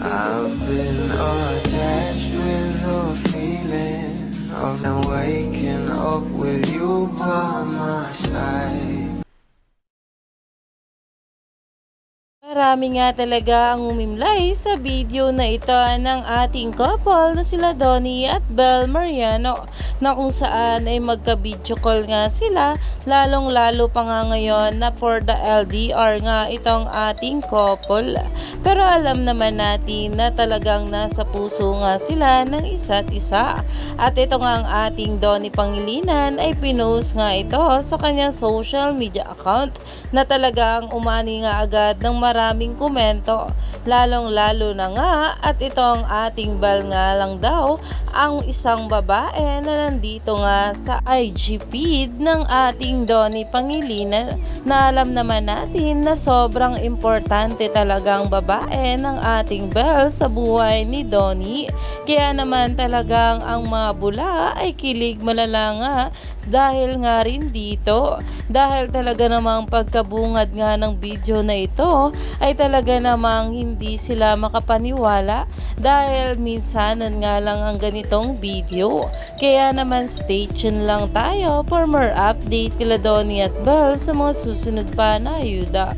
I've been attached with the feeling of now waking up with you by my side. Marami nga talaga ang umimlay sa video na ito ng ating couple na sila Donnie at Belle Mariano, na kung saan ay magka-video call nga sila, lalong lalo pa nga ngayon na for the LDR nga itong ating couple. Pero alam naman natin na talagang nasa puso nga sila ng isa't isa. At ito nga ang ating Donnie Pangilinan ay pinost nga ito sa kanyang social media account na talagang umani nga agad ng maraming komento, lalong-lalo na nga at itong ating Belle nga lang daw ang isang babae na nandito nga sa IG feed ng ating Donnie Pangilinan, na alam naman natin na sobrang importante talagang babae ng ating Belle sa buhay ni Donnie. Kaya naman talagang ang mga bula ay kilig malala nga dahil nga rin dito, dahil talaga namang pagkabungad nga ng video na ito ay talaga namang hindi sila makapaniwala dahil minsanan nga lang ang ganitong video. Kaya naman stay tuned lang tayo for more update kila Donnie at Belle sa mga susunod pa na ayuda.